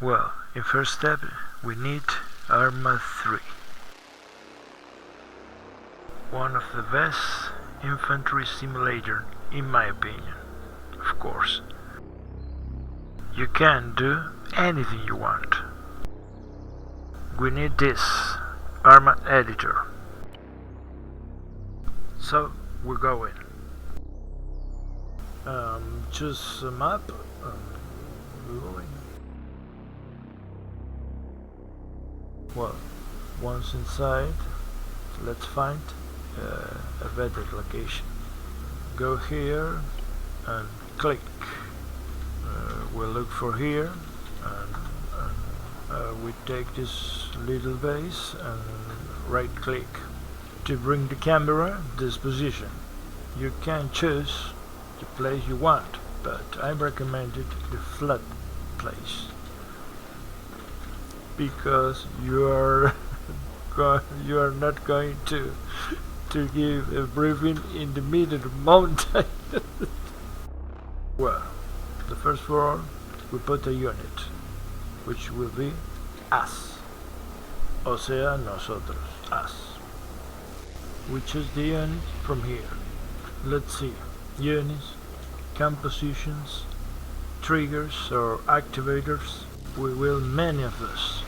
Well, in first step we need Arma 3. One of the best infantry simulator in my opinion, of course. You can do anything you want. We need this Arma editor. So we go in. Choose a map. Going. Well, once inside, let's find a better location. Go here and click. We'll look for here, and we take this little base and right click to bring the camera this position. You can choose the place you want, but I recommended the flat place because you are not going to give a briefing in the middle of the mountain. Well, the first floor we put a unit, which will be us, o sea, nosotros, us. We choose the unit from here. Let's see, units, compositions, triggers or activators. We will many of those.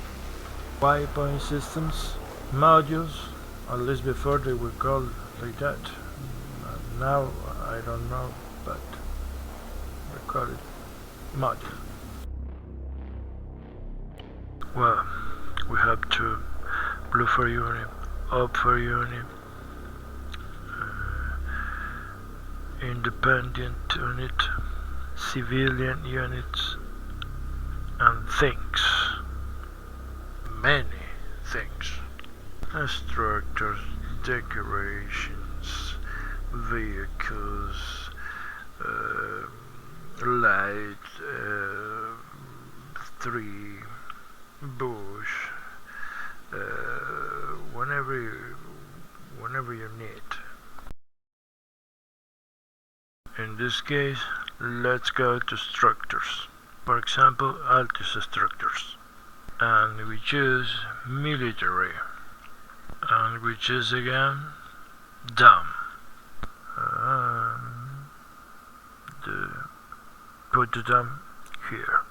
Waypoint systems, modules, at least before they were called like that. Now I don't know, but they call it module. Well, we have to blue for unit, up for unit, independent unit, civilian units, and things. Many things. Structures, decorations, vehicles, light, tree, bush, whenever you need. In this case, let's go to structures. For example, Altis structures. And we choose military. And we choose again dam. Put the dam here.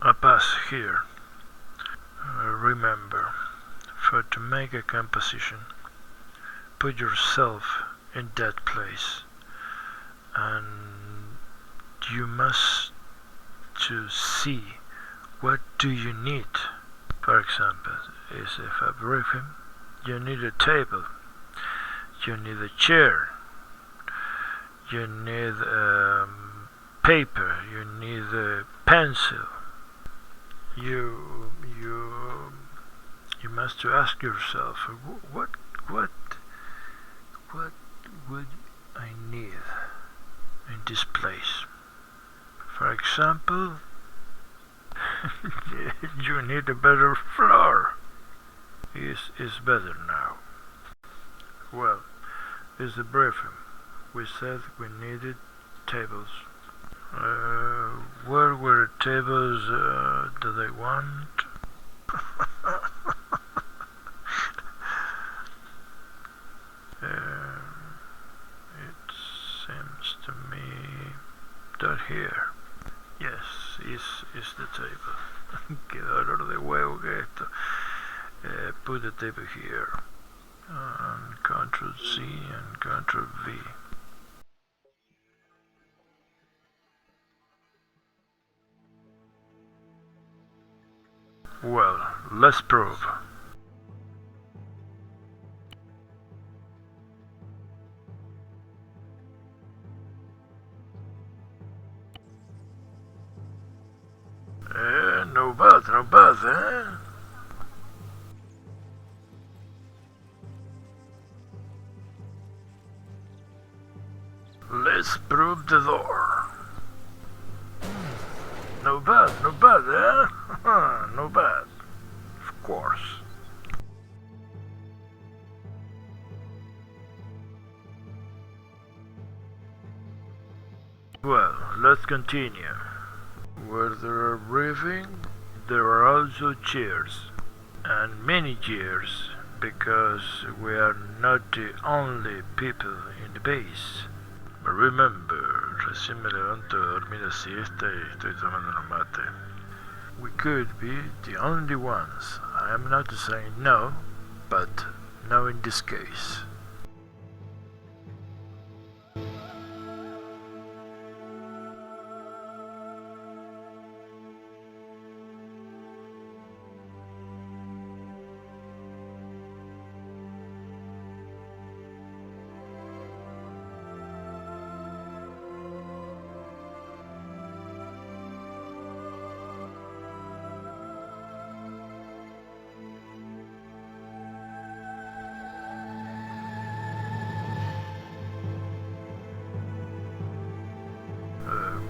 A pass here. Remember, to make a composition, put yourself in that place, and you must to see what do you need. For example, if a briefing, you need a table, you need a chair, you need paper, you need a pencil. You must to ask yourself, what would I need in this place? For example, you need a better floor. Is better now. Well, it's the briefing. We said we needed tables. Where were the tables that I want? It seems to me that here. Yes, is the table. Qué dolor de huevo que esto. Put the table here. And Ctrl C and Ctrl V. Well, let's prove. No bad, eh? Let's prove the door. No bad, eh? No bad. Of course. Well, let's continue. Where there are briefing, there are also cheers, and many cheers, because we are not the only people in the base. But remember, recién me levanto de dormir la siesta y estoy tomando un mate. We could be the only ones. I am not saying no, but no in this case.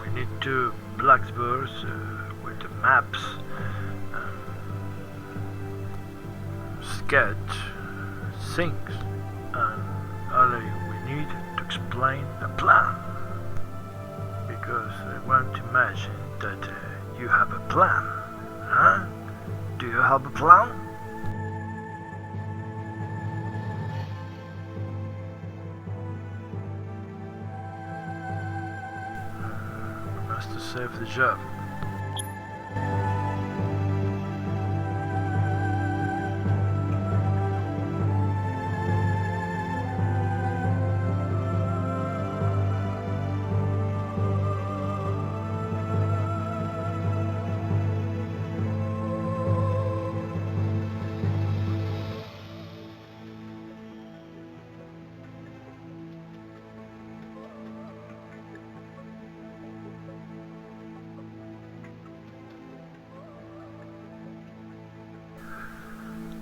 We need two blackboards with the maps, sketch, things, and only we need to explain a plan. Because I want to imagine that you have a plan. Huh? Do you have a plan? We must save the job.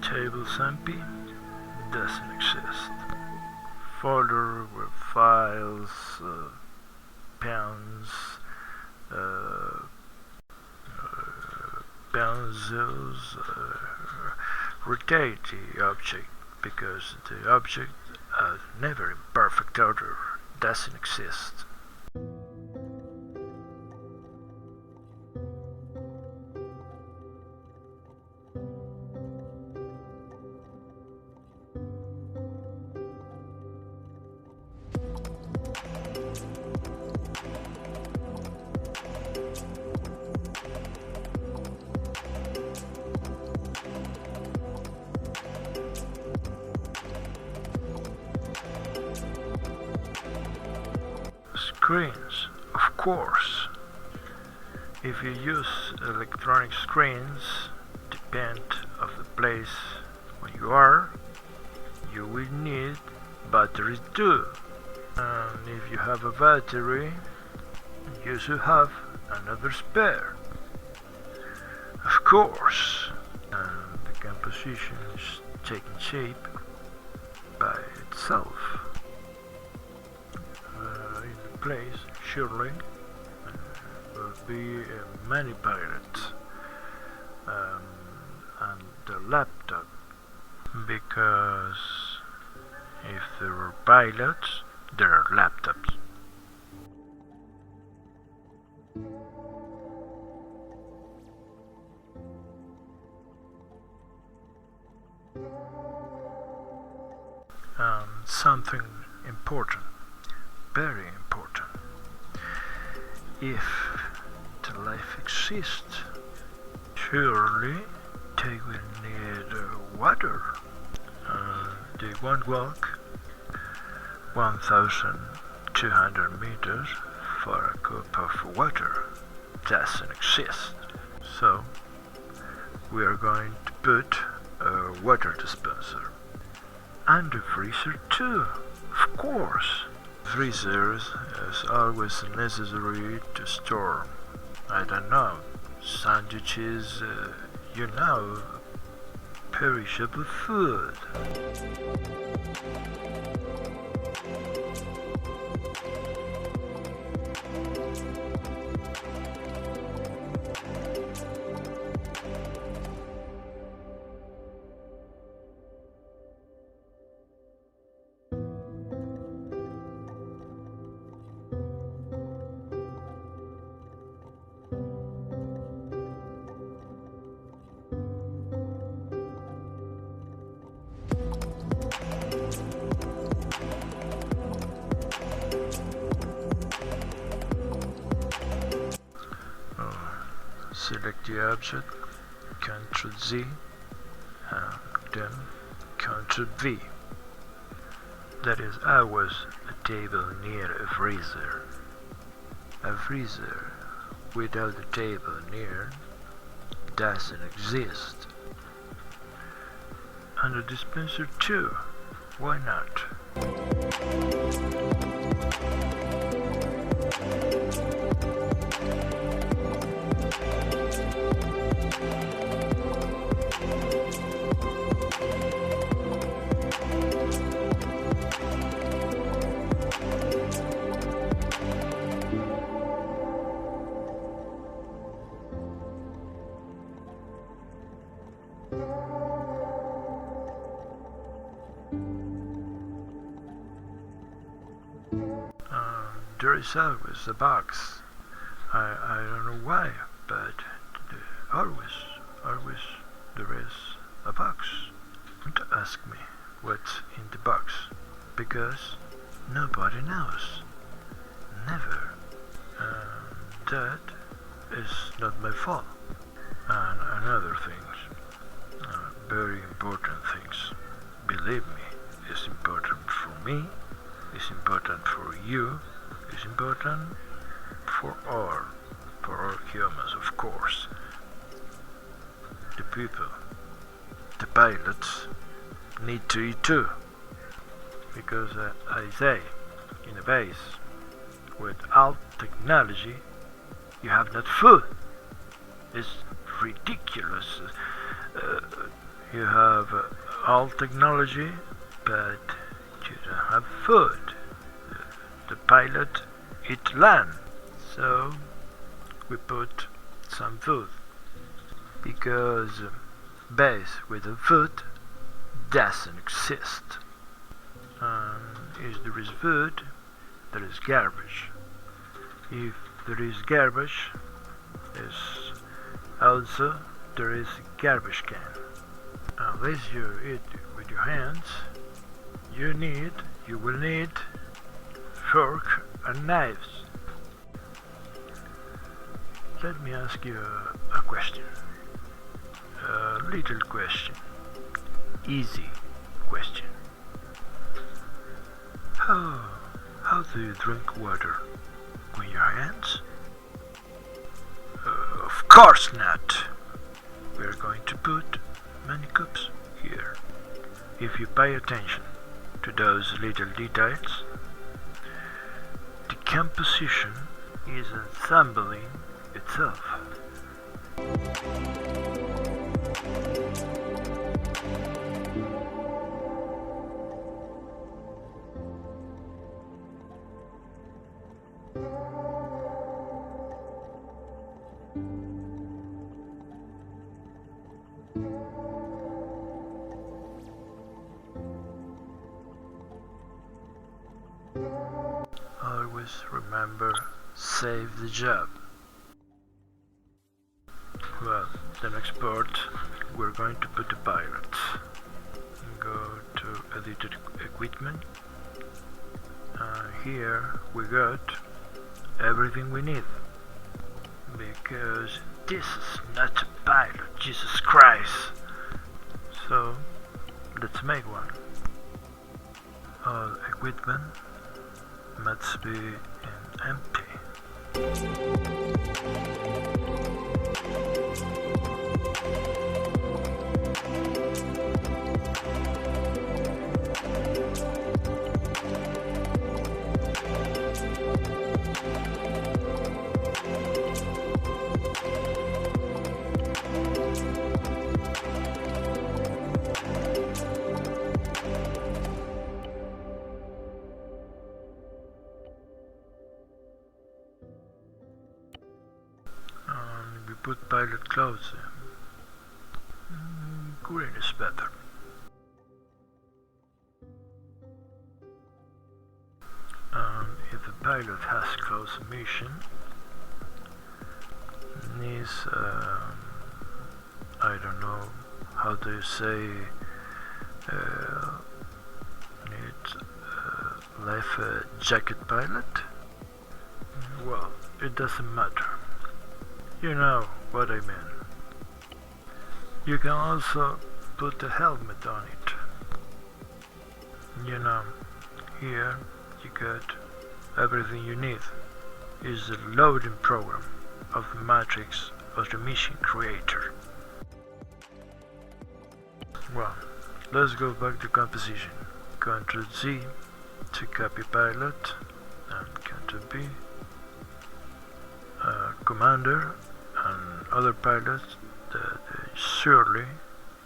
Tables empty doesn't exist. Folder with files, pens, pencils, rotate the object because the object never in perfect order doesn't exist. Screens, of course. If you use electronic screens, depend of the place where you are, you will need batteries too. And if you have a battery, you should have another spare. Of course, and the composition is taking shape by itself. In place, surely, will be many pirates and the laptop, because if there are pilots, there are laptops. Something important, very important. If the life exists, surely they will need water. They won't walk 1,200 meters for a cup of water. Doesn't exist. So we are going to put a water dispenser. And a freezer too, of course. Freezers is always necessary to store, I don't know, sandwiches, perishable food. select the object, Ctrl Z, and then Ctrl V. That is, I was a table near a freezer. A freezer without a table near doesn't exist. And a dispenser too. Why not? There is always a box. I don't know why, but always there is a box. Don't ask me what's in the box, because nobody knows. Never. That is not my fault. And other things, very important things. Believe me, it's important for me, it's important for you, it's important for all humans, of course. The people, the pilots, need to eat too. Because I say, in a base, without technology, you have not food. It's ridiculous. You have all technology, but you don't have food. The pilot eat land, so we put some food, because base without food doesn't exist. If there is food, there is garbage. If there is garbage, also there is a garbage can. Unless you eat with your hands, you will need fork and knives. Let me ask you a question. A little question. Easy question. How do you drink water? With your hands? Of course not. We're going to put many cups here. If you pay attention to those little details, the composition is assembling itself. Always remember, save the job. Well, the next part, we're going to put the pilots. Go to edited equipment. Here we got everything we need. Because this is not a pilot, Jesus Christ. So, let's make one. All equipment must be empty. We put pilot clothes in. Green is better. If a pilot has close mission, needs, I don't know, how do you say, needs life jacket pilot? Well, it doesn't matter. You know what I mean. You can also put a helmet on it. You know, here you got everything you need. Is the loading program of the matrix of the mission creator. Well, let's go back to composition. Ctrl Z to copy pilot and Ctrl B. Commander and other pilots that surely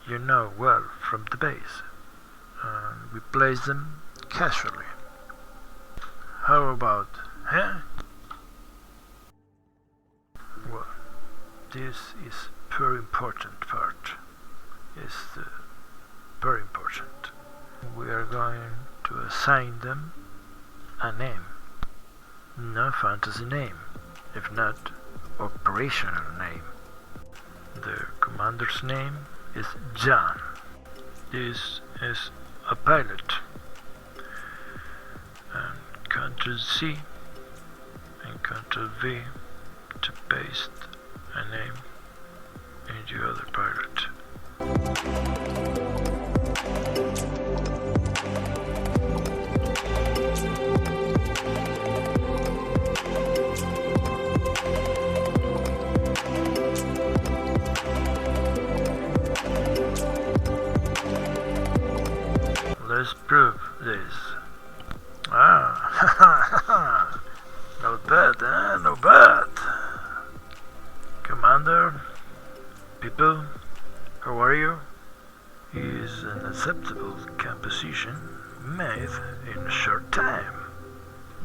you know well from the base. And we place them casually. How about, huh? Well, this is very important part. It's very important. We are going to assign them a name. No fantasy name, if not operational name. The commander's name is John. This is a pilot. And Ctrl C and Ctrl V to paste a name into the other pilot. Let's prove this. Ah, not bad, eh? Not bad. Commander, people, how are you? Is an acceptable composition made in a short time.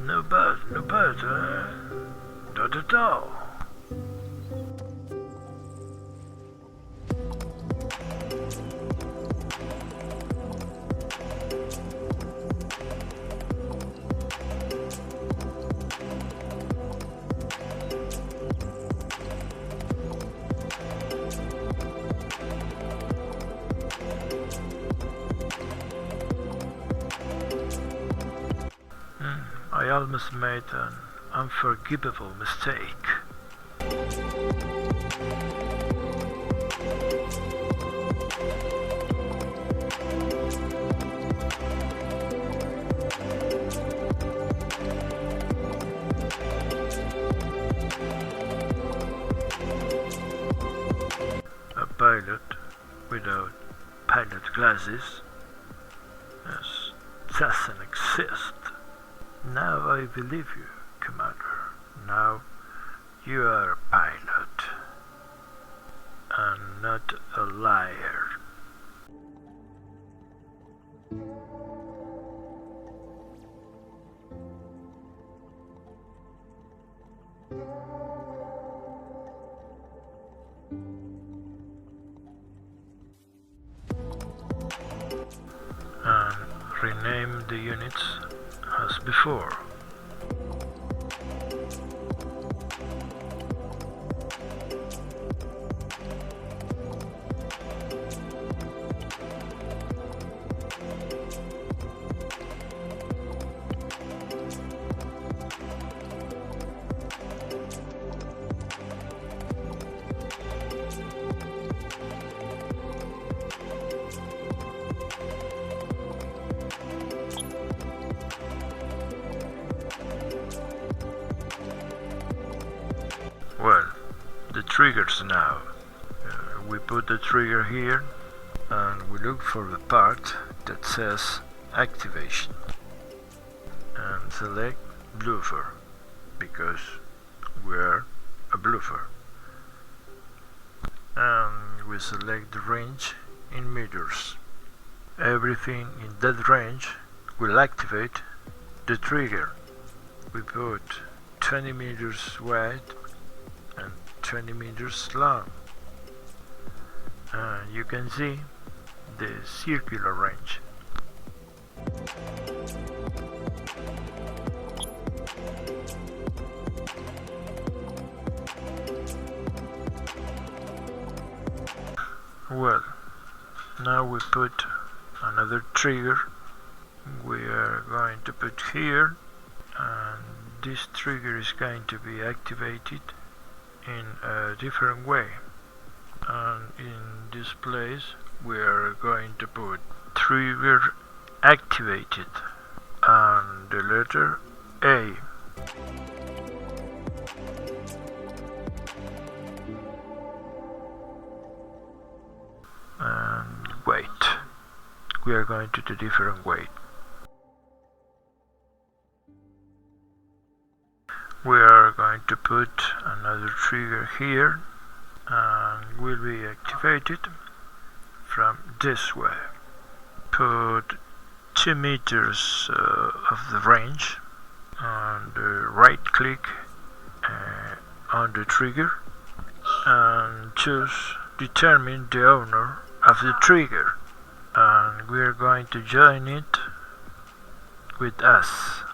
No bad, not at all. I almost made an unforgivable mistake. A pilot without pilot glasses doesn't exist. Now I believe you, Commander. Now you are a pilot and not a liar. And rename the units as before. Well, the triggers now. We put the trigger here and we look for the part that says activation and select bloofer because we're a bloofer, and we select the range in meters. Everything in that range will activate the trigger. We put 20 meters wide and 20 meters long. And you can see the circular range. Well, now we put another trigger. We are going to put here, and this trigger is going to be activated in a different way, and in this place we are going to put trigger activated and the letter A. And wait, we are going to do different way. We are going to put another trigger here and will be activated from this way. Put 2 meters of the range and right click on the trigger and choose determine the owner of the trigger, and we are going to join it with us.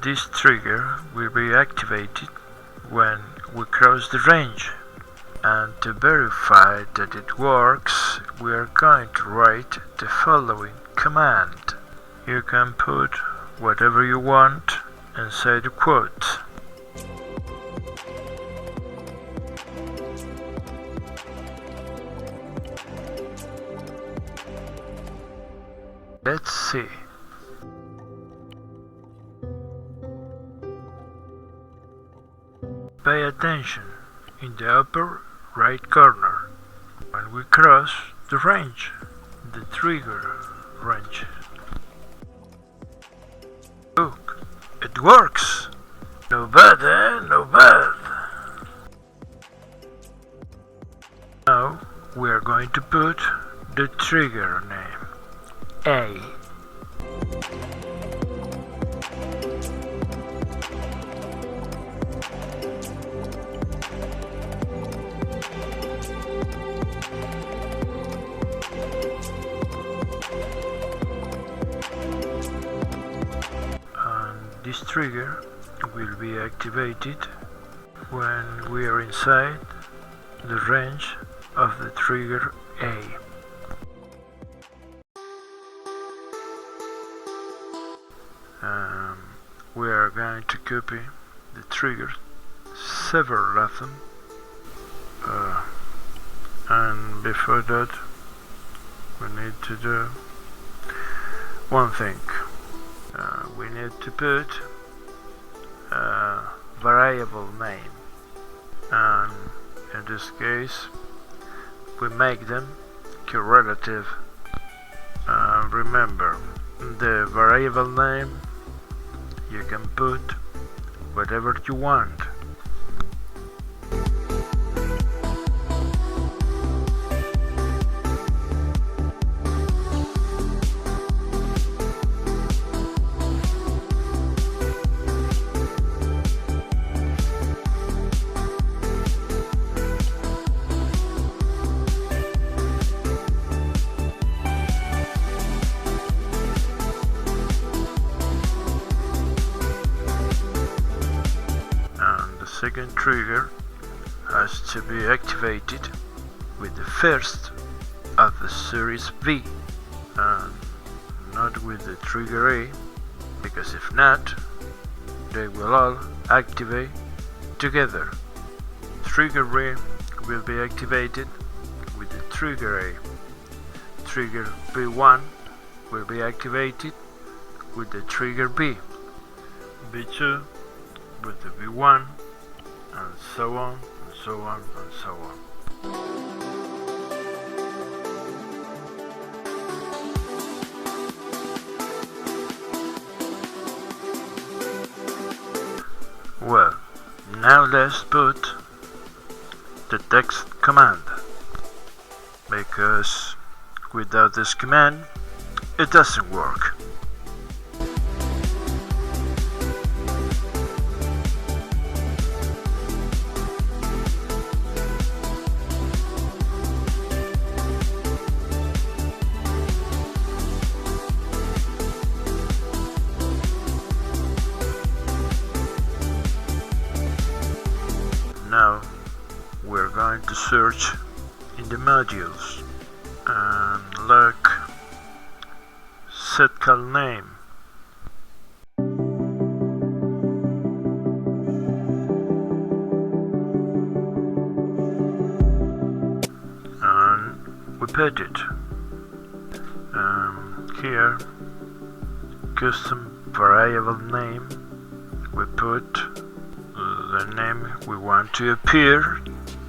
This trigger will be activated when we cross the range, and to verify that it works we are going to write the following command. You can put whatever you want inside the quote. Let's see. Pay attention in the upper right corner when we cross the range, the trigger range. Look, it works! No bad, eh? No bad! Now we are going to put the trigger name, A. This trigger will be activated when we are inside the range of the trigger A. We are going to copy the triggers, several of them, and before that we need to do one thing. We need to put a variable name, and in this case we make them correlative. Remember, the variable name you can put whatever you want. The second trigger has to be activated with the first of the series V and not with the trigger A, because if not, they will all activate together. Trigger A will be activated with the trigger A. Trigger B1 will be activated with the trigger B. B2 with the B1, and so on, and so on, and so on. Well, now let's put the text command, because without this command it doesn't work. Now we're going to search in the modules and look set call name. And we put it here, custom variable name. We put the name we want to appear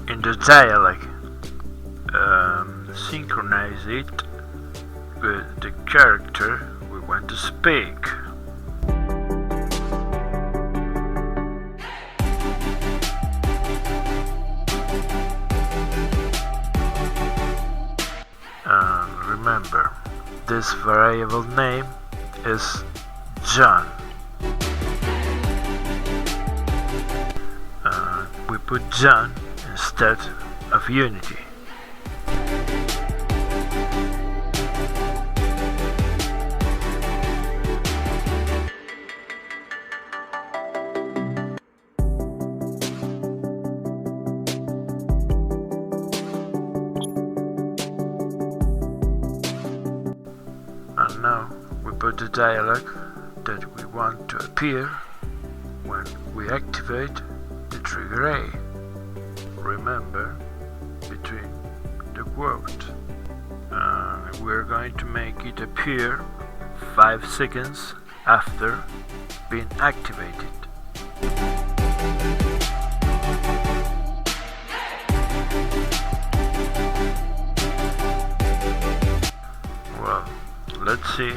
in the dialog. Synchronize it with the character we want to speak. And remember, this variable name is John. We put John instead of Unity. And now we put the dialog that we want to appear when we activate the trigger A. Remember, between the quote, and we're going to make it appear 5 seconds after being activated. Well, let's see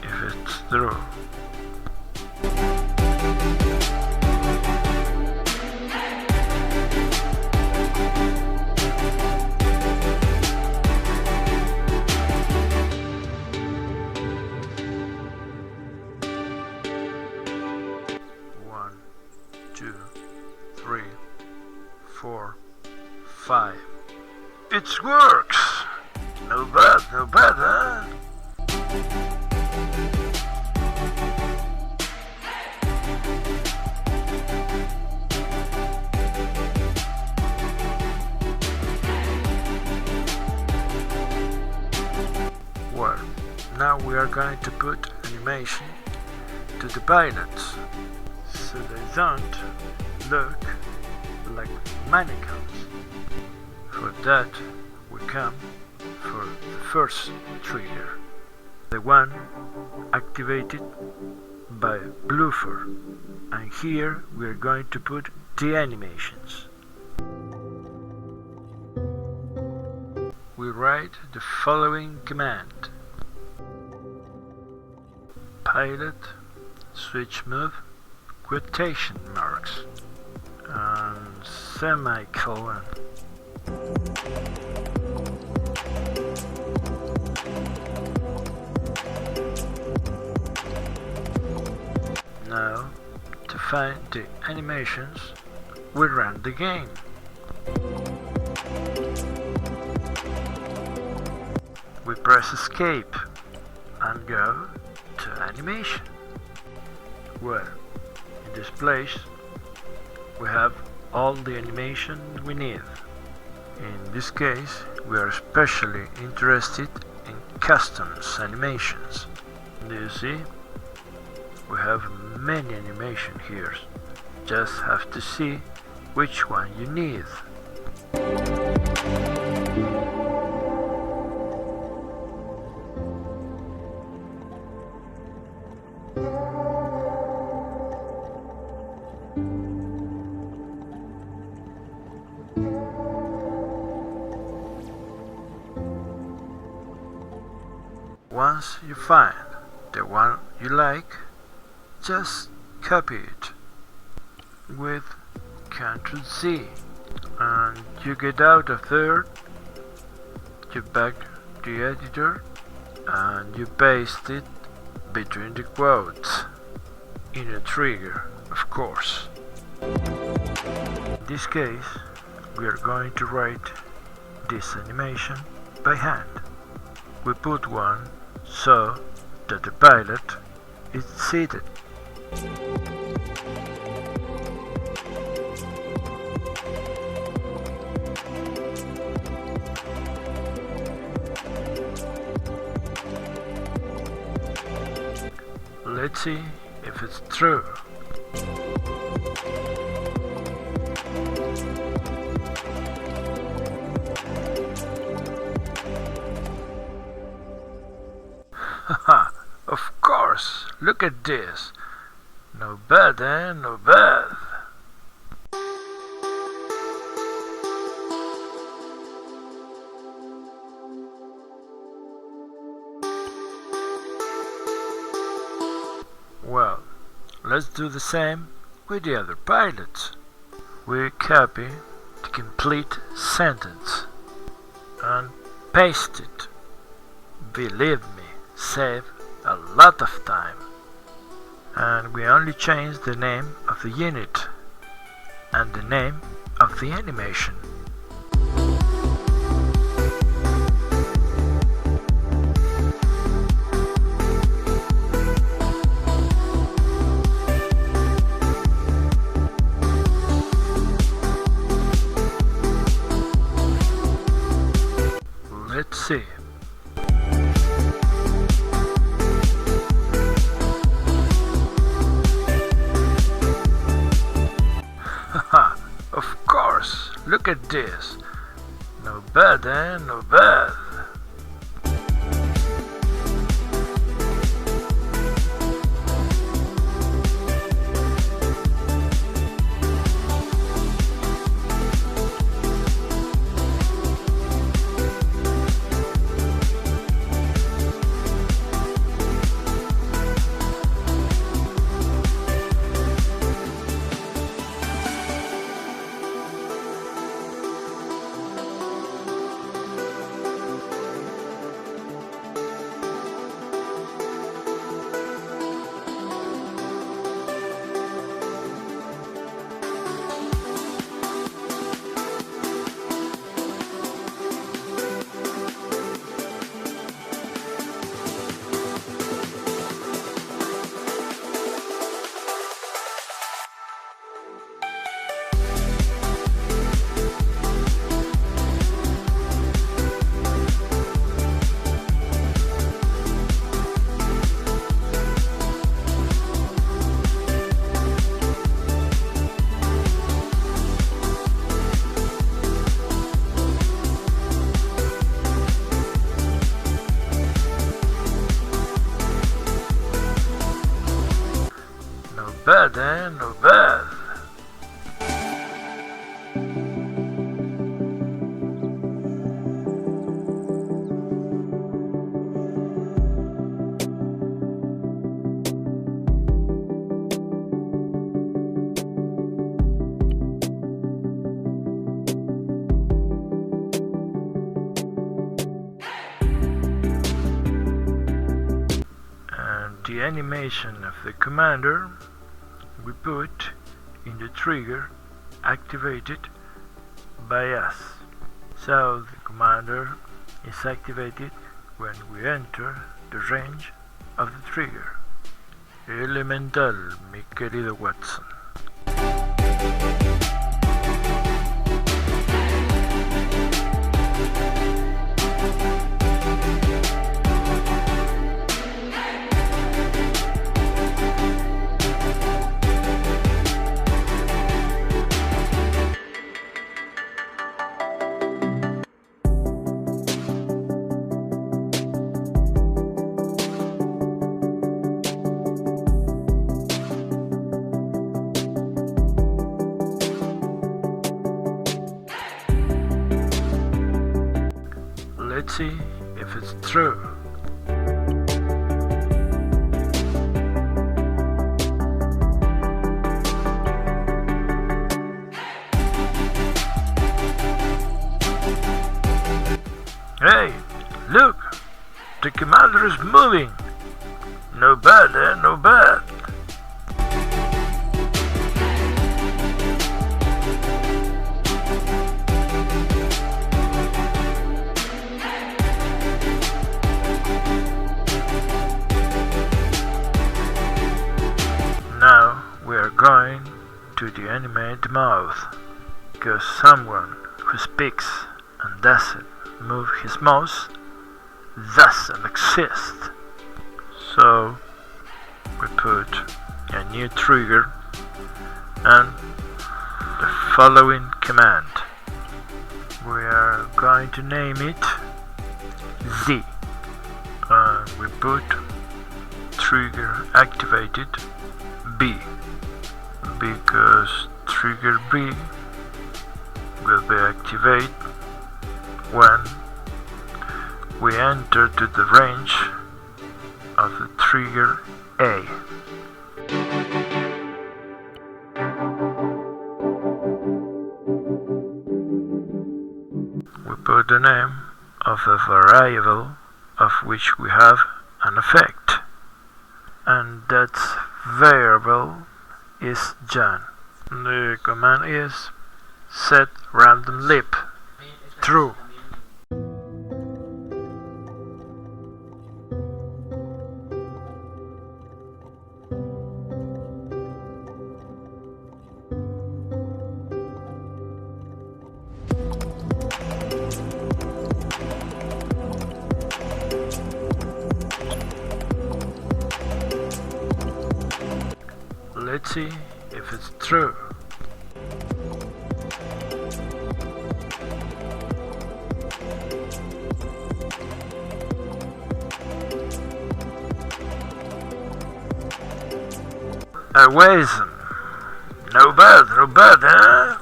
if it's true. One, 2, 3, 4, 5. It works! No bad, huh? Well, now we are going to put animation to the pilots, so they don't look like mannequins. For that, we come for the first trigger, the one activated by Bloofer, and here we are going to put the animations. We write the following command: pilot switch move quotation marks and semicolon. Now, to find the animations, we run the game. We press escape and go to animation. Well, in this place we have all the animation we need. In this case, we are especially interested in customs animations. Do you see? We have many animation here. Just have to see which one you need. Once you find the one you like, just copy it with Ctrl Z, and you get out of there, you back the editor and you paste it between the quotes in a trigger, of course. In this case, we are going to write this animation by hand. We put one so that the pilot is seated. Let's see if it's true. Haha, of course, look at this. No bad, eh? No bad. Well, let's do the same with the other pilots. We copy the complete sentence and paste it. Believe me, save a lot of time. And we only change the name of the unit and the name of the animation. Let's see. Haha, of course, look at this. No bad, eh? No bad. Bad, eh? No bad. And the animation of the commander we put in the trigger activated by us. So the commander is activated when we enter the range of the trigger. Elemental, mi querido Watson. Let's see if it's true. Hey, look! The commander is moving! No bad, eh? No bad! Now we are going to the animate mode, because someone who speaks and doesn't move his mouse doesn't exist. So we put a new trigger and the following command. We are going to name it Z. We put trigger activated B, because trigger B will be activated when we enter to the range of the trigger A. We put the name of a variable of which we have an effect, and that variable is John. The command is set random lib true. Let's see if it's true. Awesome. No bad, huh?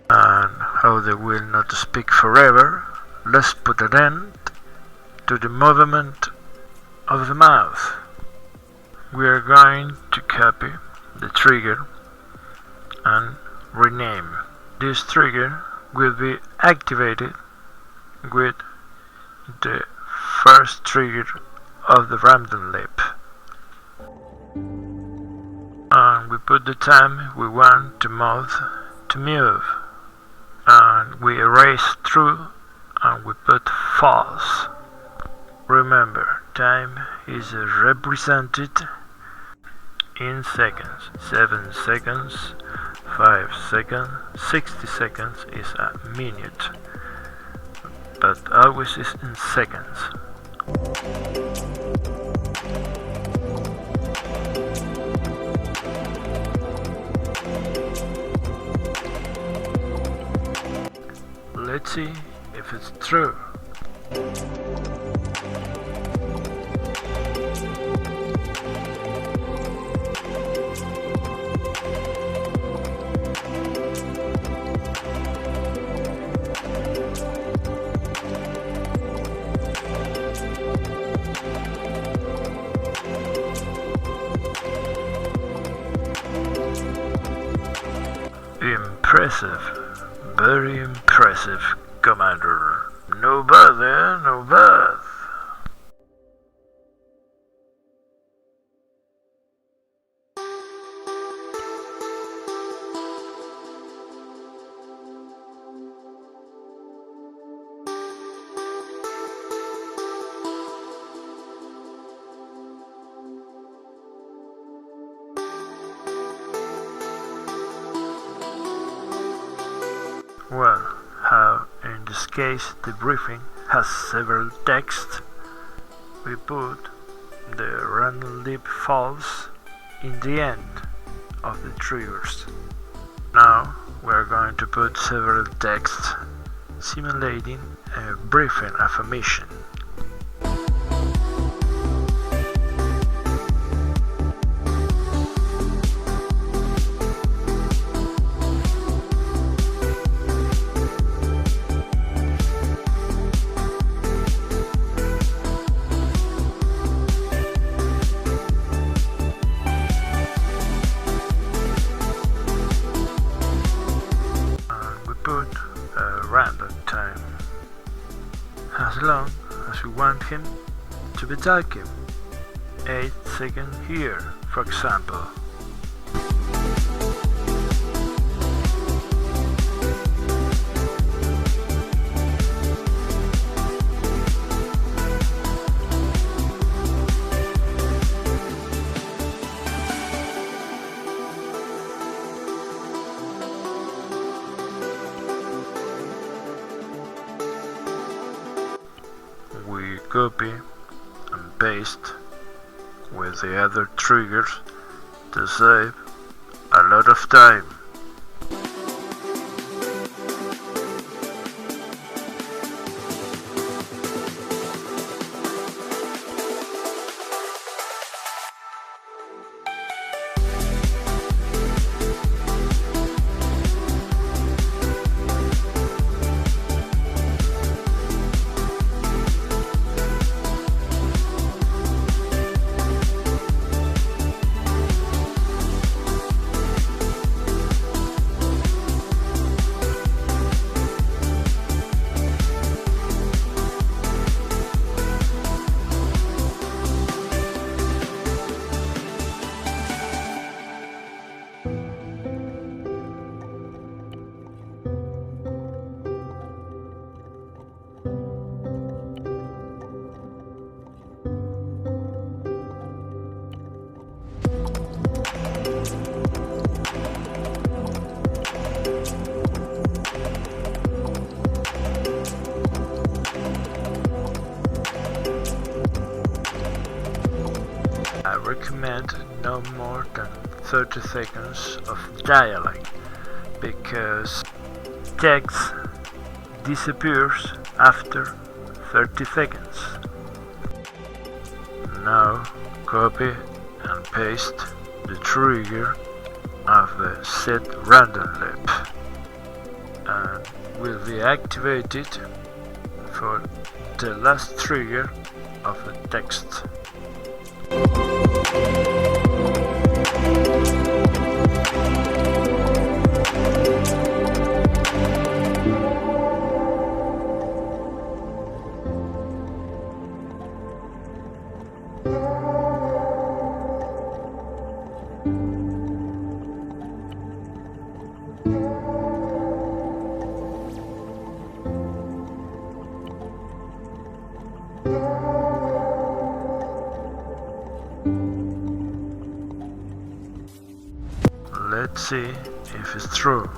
And how they will not speak forever, let's put an end to the movement of the mouth. We are going to copy the trigger and rename. This trigger will be activated with the first trigger of the random lib. And we put the time we want to move, and we erase true and we put false. Remember, time is represented in seconds. 7 seconds, 5 seconds, 60 seconds is a minute, but always is in seconds. Let's see if it's true. Impressive, very impressive, Commander. No bad, no bad. Well, how in this case the briefing has several texts, we put the random lib false in the end of the triggers. Now we are going to put several texts simulating a briefing of a mission. Random time, as long as we want him to be talking. 8 seconds here, for example. copy and paste with the other triggers to save a lot of time. I recommend no more than 30 seconds of dialogue because text disappears after 30 seconds. Now copy and paste the trigger of the set random loop and will be activated for the last trigger of the text. Let's see if it's true.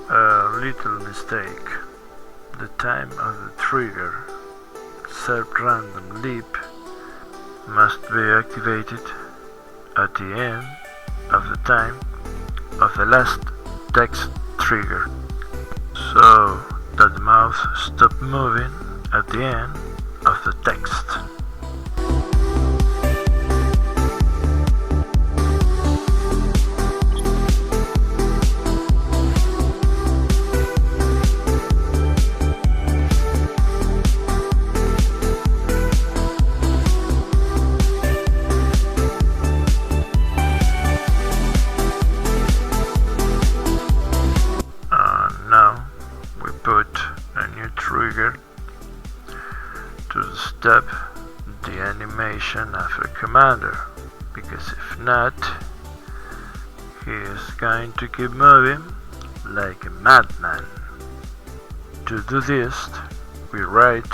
A little mistake. The time of the trigger set random leap must be activated at the end of the time of the last text trigger, so that the mouse stops moving at the end of the text. Trigger to stop the animation of the commander, because if not, he is going to keep moving like a madman. To do this, we write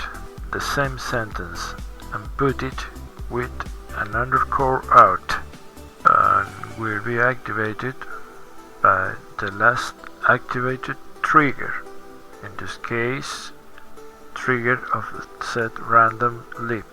the same sentence and put it with an underscore out, and will be activated by the last activated trigger. In this case, trigger of the set random leap.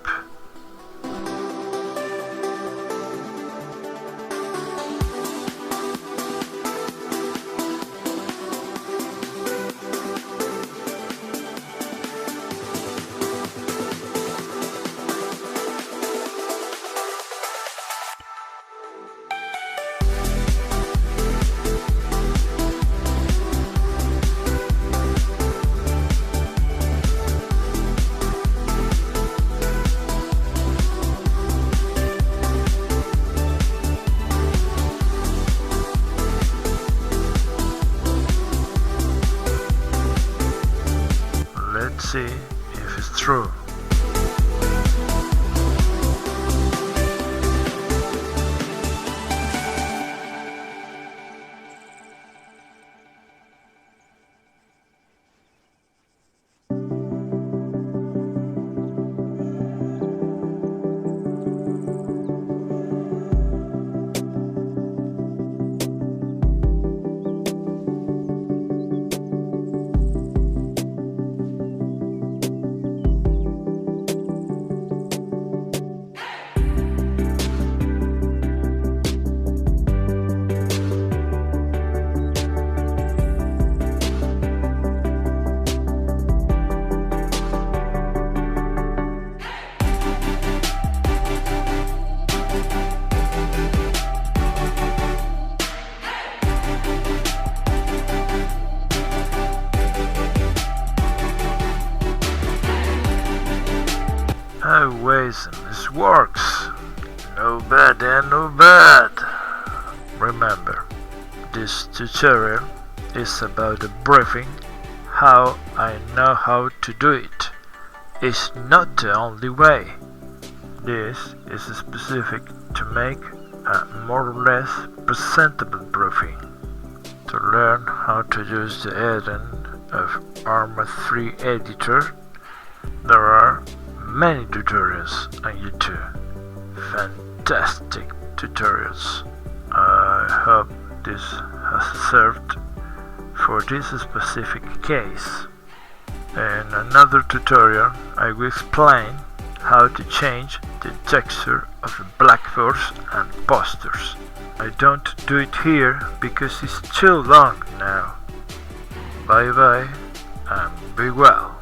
Let's see if it's true. Oh, Wason, this works! No bad and no bad! Remember, this tutorial is about the briefing, how I know how to do it. It's not the only way. This is specific to make a more or less presentable briefing. To learn how to use the add-on of Arma 3 Editor, there are many tutorials on YouTube. Fantastic tutorials. I hope this has served for this specific case. In another tutorial I will explain how to change the texture of the black force and posters. I don't do it here because it's too long now. Bye bye and be well.